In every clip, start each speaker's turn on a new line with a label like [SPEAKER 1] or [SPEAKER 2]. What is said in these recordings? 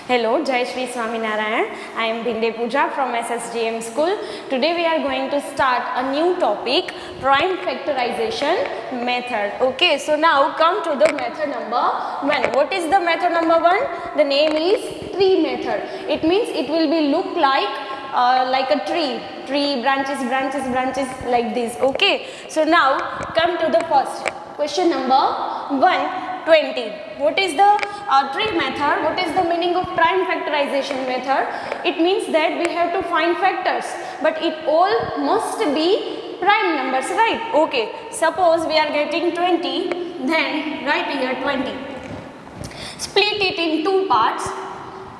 [SPEAKER 1] Hello, Jai Shri Swaminarayan. I am Binde Pooja from SSGM School. Today we are going to start a new topic, prime factorization method. Okay, so now come to the method number 1. What is the method number 1? The name is tree method. It means it will be look like a tree, branches like this. Okay, so now come to the first question number 1. 20. What is the tree method? What is the meaning of prime factorization method? It means that we have to find factors, but it all must be prime numbers, right? Okay, suppose we are getting 20, then write here 20. Split it in two parts.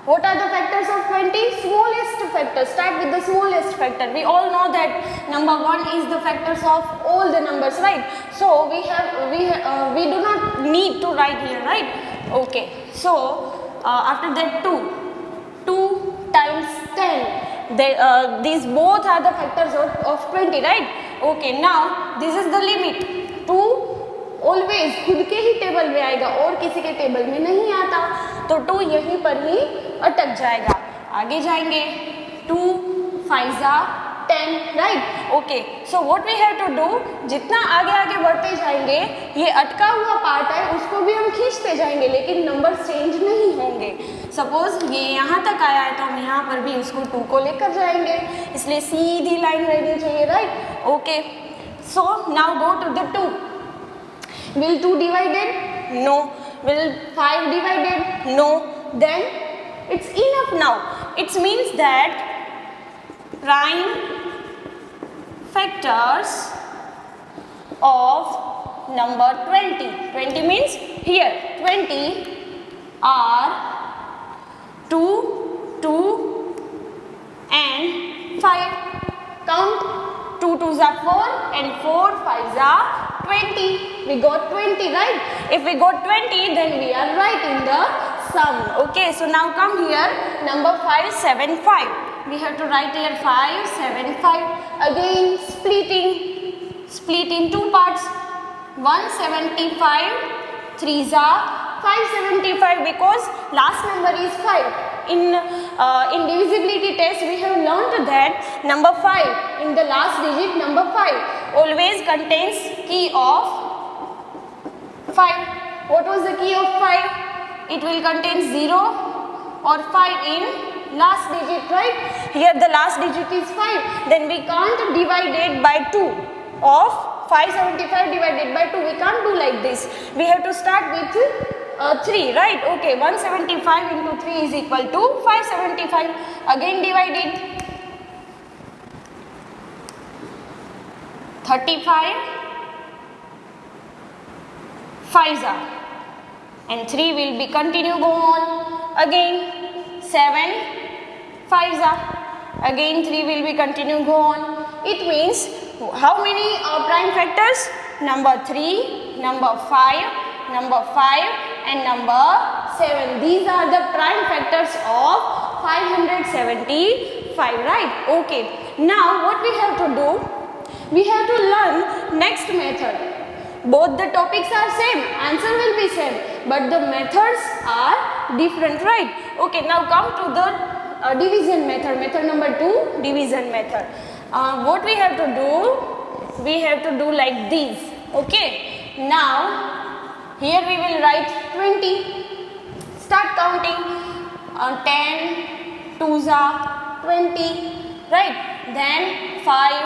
[SPEAKER 1] What are the factors of 20? Smallest factor. Start with the smallest factor. We all know that number 1 is the factors of all the numbers, right? So we do not need to write here, right? Okay. So after that 2 times 10. These both are the factors of 20, right? Okay. Now this is the limit. 2 always खुद के ही table में आएगा और किसी के table में नहीं आता, तो 2 यहीं पर ही अटक जाएगा. आगे जाएंगे 2 5 10, right. Okay, so what we have to do, जितना आगे आगे बढ़ते जाएंगे ये अटका हुआ पार्ट है उसको भी हम खींचते जाएंगे, लेकिन नंबर चेंज नहीं होंगे. सपोज ये यहाँ तक आया है तो हम यहाँ पर भी उसको 2 को लेकर जाएंगे, इसलिए सीधी लाइन रहनी चाहिए, right. Okay, so now go to the 2. Will 2 divided? No. Will 5 divided? No. Then it's enough now. It means that prime factors of number 20. 20 means here 20 are 2, 2 and 5. Count 2 2s are 4 and 4 5s are 20. We got 20, right? If we got 20, then we are right in the sum. Okay, so now come here, number 5 7 5. We have to write here 5 7 5. Again split in two parts. 175 3s are 575 because last number is 5. In divisibility test we have learned that number 5 in the last digit, number 5 always contains key of 5. What was the key of 5? It will contain 0 or 5 in last digit, right? Here the last digit is 5, then we can't divide it by 2 of 575 divided by 2. We can't do like this. We have to start with 3, right? Okay, 175 into 3 is equal to 575. Again divide it. 35 5s are, and 3 will be continue go on. Again 7 5s are, again 3 will be continue go on. It means how many prime factors? Number 3, number 5, number 5 and number 7. These are the prime factors of 575, right? Okay, now what we have to do, we have to learn next method. Both the topics are same, answer will be same, but the methods are different, right? Okay, now come to the division method, method number 2, division method. What we have to do, we have to do like this. Okay, now here we will write 20. Start counting. 10 2s are 20, right? Then 5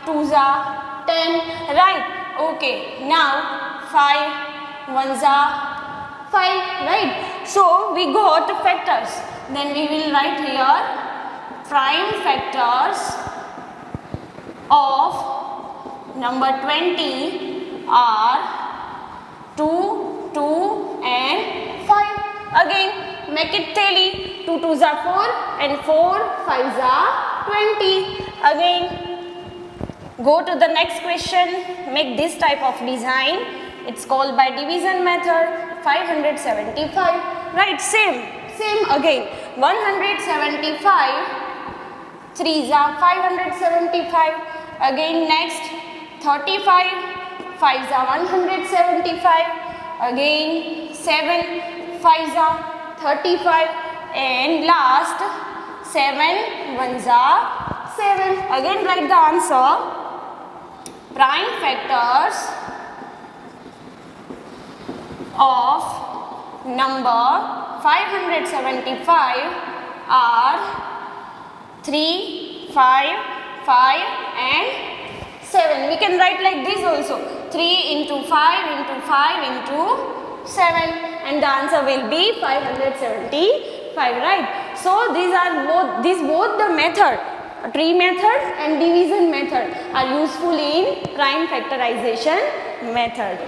[SPEAKER 1] 2s are 10, right? Okay, now 5 1s are 5, right? So we got factors. Then we will write here prime factors of number 20 are 2 2 and 5. Again make it tally. 2 2s are 4 and 4 5s are 20. Again go to the next question, make this type of design. It's called by division method. 575, right? Same again. 175 3s are 575. Again next 35 5s are 175. Again 7 5s are 35. and last 7 ones are 7. Again write the answer. Prime factors of number 575 are 3, 5, 5 and 7. We can write like this also. 3 into 5 into 5 into 7 and the answer will be 575, right? So these both the method, tree method and division method are useful in prime factorization method.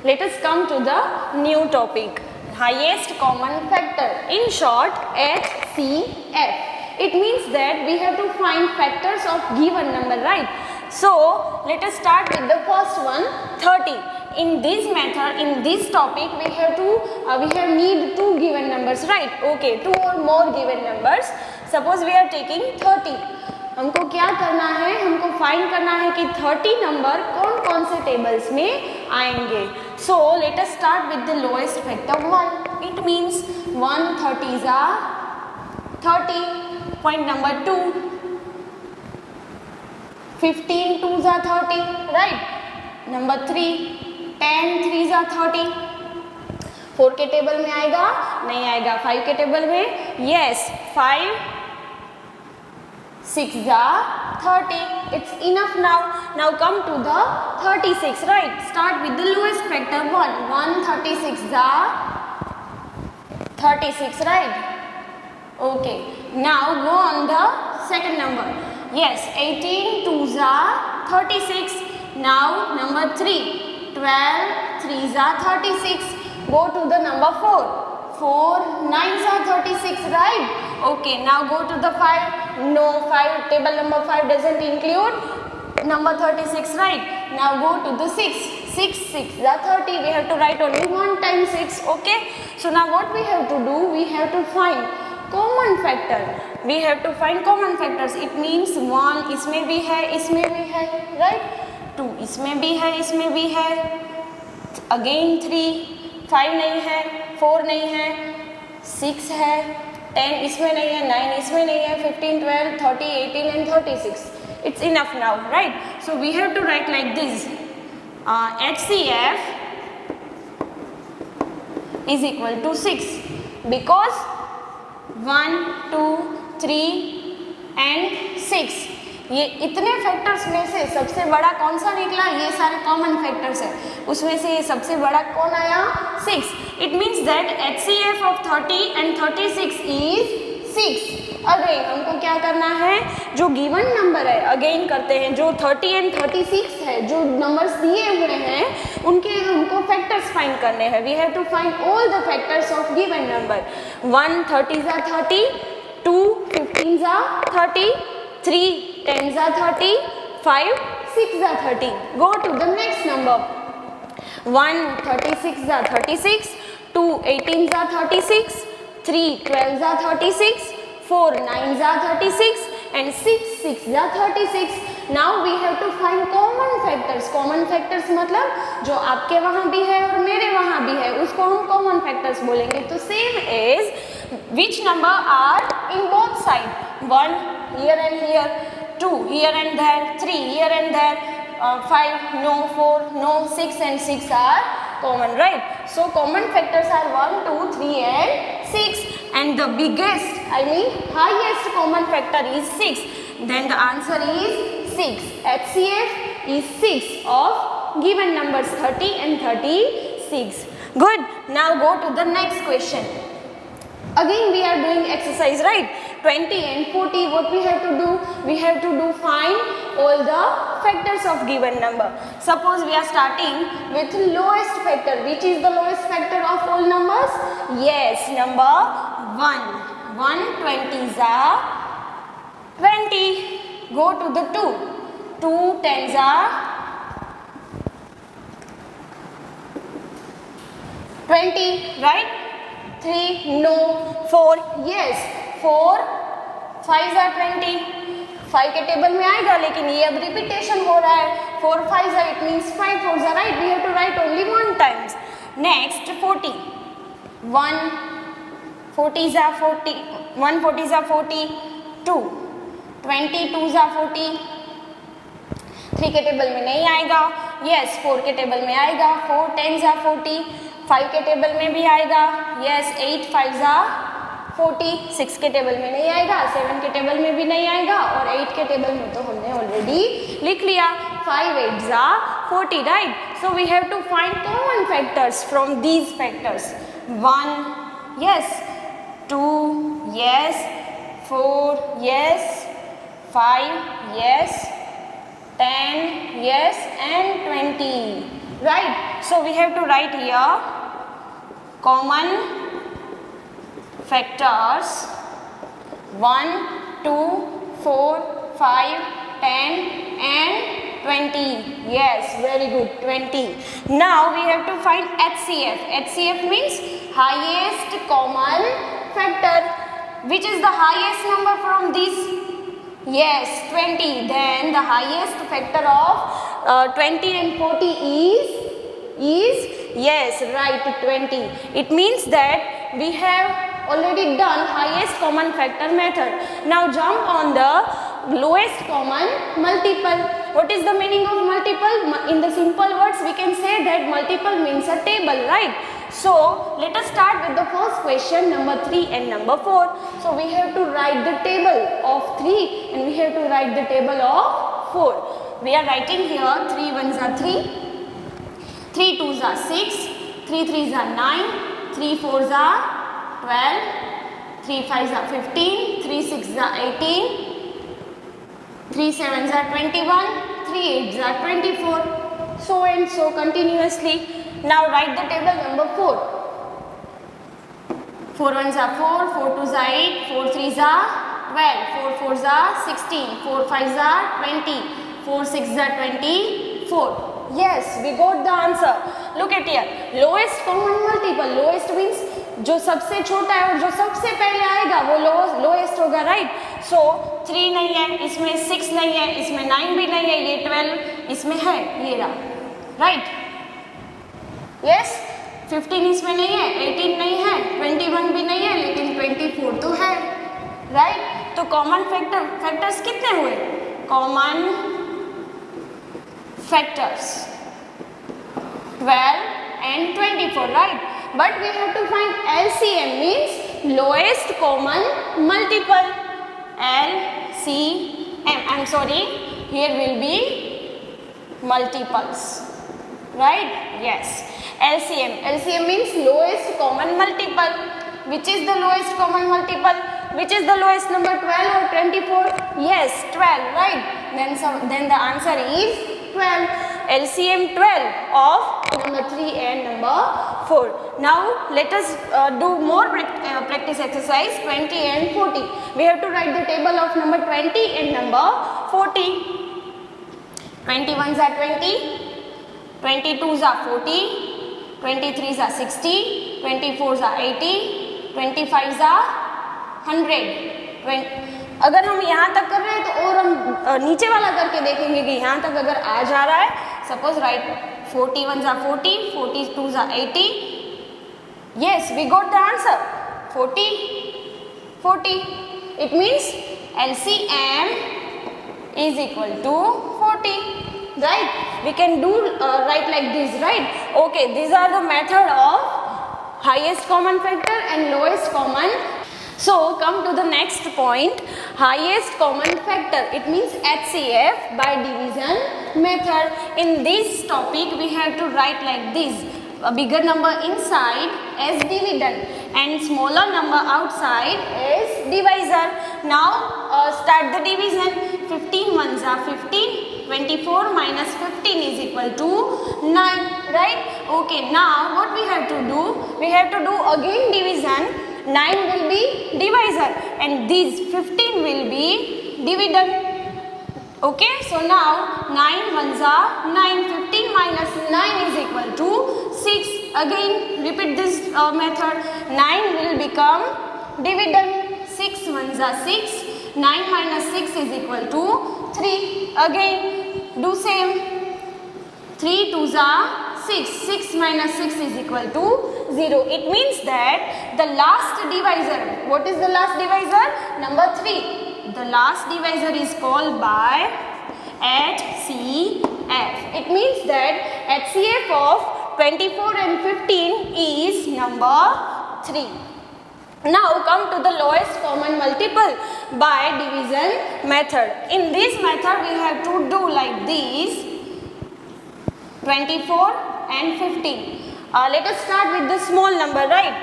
[SPEAKER 1] Let us come to the new topic, highest common factor, in short HCF. It means that we have to find factors of given number, right? So let us start with the first one, 30. In this method, in this topic, we have need two given numbers, right? Okay, two or more given numbers. Suppose we are taking 30. हमको क्या करना है, हमको find करना है कि 30 number कौन कौन से टेबल्स में आएंगे. So let us start with the lowest factor 1. It means 1 30s are 30. Point number 2, 15 2s are 30, right? Number 3, 10 3s are 30. 4 के टेबल में आएगा? नहीं आएगा. 5 के टेबल में? Yes. 5 6s are 30. It's enough now. Now come to the 36, right? Start with the lowest factor 1. 1 36s are 36, right? Okay. Now go on the second number. Yes, 18 2s are 36. Now number 3. 12 3s are 36. Go to the number 4. 4 9s are 36, right? Okay, now go to the 5. No, 5, table number 5 doesn't include number 36, right? Now go to the 6. 6 6s are 30. We have to write only one time 6, okay? So now what we have to do? We have to find common factor. We have to find common factors. It means 1 इसमें भी है, इसमें भी है, right? 2 इसमें भी है, इसमें भी है. Again 3, 5 नहीं है, 4 नहीं है, 6 है, 10 इसमें नहीं है, 9 इसमें नहीं है, 15 12 30 18 and 36. It's enough now, right? So we have to write like this. HCF is equal to 6 because 1 2 3 and 6 ये इतने फैक्टर्स में से सबसे बड़ा कौन सा निकला? ये सारे कॉमन फैक्टर्स है, उसमें से ये सबसे बड़ा कौन आया? 6. It means that HCF of 30 and 36 is 6. Again हमको क्या करना है? जो गिवन नंबर है, अगेन करते हैं, जो 30 and 36 है, जो नंबर्स दिए हुए हैं उनके हमको फैक्टर्स फाइंड करने हैं. We have to find all the factors of given number. 1 30s are 30, 2 15s are 30, 3 10s are 30, 5 6s are 30. Go to the next number. 1 36s are 36, 2 18s are 36, 3 12s are 36, 4 9s are 36 and 6 6s are 36. Now we have to find common factors. Common factors मतलब जो आपके वहाँ भी है और मेरे वहाँ भी है, उसको हम common factors बोलेंगे. तो same as which number are in both side? 1 here and here, 2 here and there, 3 here and there, 5 no, 4 no, 6 and 6 are common, right? So common factors are 1 2 3 and 6 and the biggest, I mean highest common factor is 6. Then the answer is 6. HCF is 6 of given numbers 30 and 36. Good. Now go to the next question. Again we are doing exercise, right? 20 and 40. What we have to do? We have to do find all the factors of given number. Suppose we are starting with lowest factor. Which is the lowest factor of all numbers? Yes, number 1. 120s are 20. Go to the 2. 2 10s are 20, right? 3 no. 4 yes. 4 5s are 20. 5 के table में आएगा लेकिन ये अब repetition हो रहा है. 4 5s are, it means 5 4s are, right? We have to write only one times. Next 40. 1 40 जा 40, 140 जा 40, 2, 22 जा 40, 3 के टेबल में नहीं आएगा, यस 4 के टेबल में आएगा, 4 10 जा 40, 5 के टेबल में भी आएगा, यस 8 5 जा 40, 6 के टेबल में नहीं आएगा, 7 के टेबल में भी नहीं आएगा, और 8 के टेबल में तो हमने ऑलरेडी लिख लिया, 5 8 जा 40, right. So we have to find common factors from these factors. 1 yes, 2 yes, 4 yes, 5 yes, 10 yes, and 20, right. So we have to write here common factors 1 2 4 5 10 and 20. Yes, very good, 20. Now we have to find HCF. HCF means highest common factor. Which is the highest number from these? Yes, 20. Then the highest factor of 20 and 40 is yes, right, 20. It means that we have already done highest common factor method. Now jump on the lowest common multiple. What is the meaning of multiple? In the simple words we can say that multiple means a table, right? So let us start with the first question, number 3 and number 4. So we have to write the table of 3 and we have to write the table of 4. We are writing here 3 1s are 3, 3 2s are 6, 3 3s are 9, 3 4s are 12, 3 5s are 15, 3 6s are 18, 3 7s are 21, 3 8s are 24, so and so continuously. Now write the table number 4. 4 1s are 4, 4 2s are 8, 4 3s are 12, 4 4s are 16, 4 5s are 20, 4 6s are 24. Yes, we got the answer. Look at here. Lowest common multiple. Lowest means जो सबसे छोटा है और जो सबसे पहले आएगा वो लोएस्ट होगा, राइट. सो 3 नहीं है, इसमें 6 नहीं है, इसमें 9 भी नहीं है, ये 12 इसमें है, ये रहा, राइट. यस, 15 इसमें नहीं है, 18 नहीं है, 21 भी नहीं है, लेकिन 24 तो है, राइट. तो कॉमन फैक्टर्स कितने हुए? Common factors 12 and 24, right. But we have to find LCM, means lowest common multiple. LCM, I'm sorry, here will be multiples, right? Yes, LCM. LCM means lowest common multiple. Which is the lowest common multiple? Which is the lowest number, 12 or 24? Yes, 12, right? Then the answer is 12. LCM 12 of number 3 and number 4. Now let us do more practice exercise 20 and 40. We have to write the table of number 20 and number 40. 21s are 20, 22s are 40, 23s are 60, 24s are 80, 25s are 100. अगर हम यहाँ तक कर रहे हैं तो और हम नीचे वाला करके देखेंगे कि यहाँ तक अगर आ जा रहा है. Suppose right 41s are 40, 42s are 80. Yes, we got the answer. 40. It means LCM is equal to 40. Right? We can do write like this, right? Okay, these are the method of highest common factor and lowest common. So come to the next point, highest common factor. It means HCF by division method. In this topic we have to write like this: a bigger number inside as dividend and smaller number outside as divisor. Now start the division. 15 1s are 15, 24 minus 15 is equal to 9, right? Okay, now what we have to do? We have to do again division. 9 will be divisor and these 15 will be dividend. Okay, so now 9 1s are 9, 15 minus 9 is equal to 6. Again repeat this method. 9 will become dividend. 6 1s are 6, 9 minus 6 is equal to 3. Again do same. 3 2s are 6, 6 minus 6 is equal to 0. It means that the last divisor, what is the last divisor? Number 3. The last divisor is called by HCF. It means that HCF of 24 and 15 is number 3. Now come to the lowest common multiple by division method. In this method we have to do like this, 24 and 15. Let us start with the small number, right?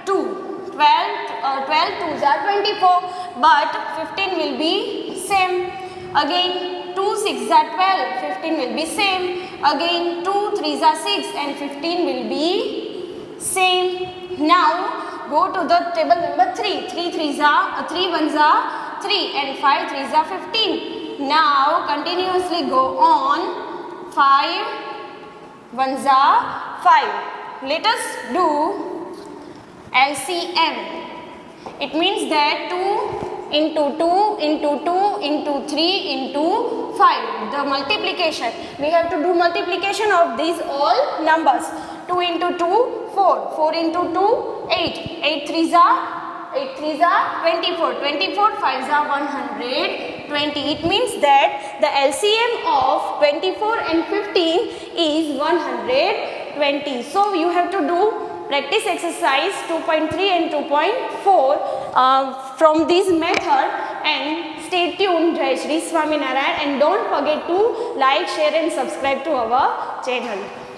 [SPEAKER 1] 2. 12 2s are 24, but 15 will be same. Again 2 6s are 12, 15 will be same. Again 2 3s are 6 and 15 will be same. Now go to the table number 3. 3 1s are 3 and 5 3s are 15. Now continuously go on. 5 1s are 5. Let us do LCM. It means that 2 into 2 into 2 into 3 into 5. The multiplication. We have to do multiplication of these all numbers. 2 into 2, 4. 4 into 2, 8. 8 3s are 24. 24 5s are 120. It means that the LCM of 24 and 15 is 120. So you have to do practice exercise 2.3 and 2.4 from this method, and stay tuned. Jai Shri Swaminarayan, and don't forget to like, share and subscribe to our channel.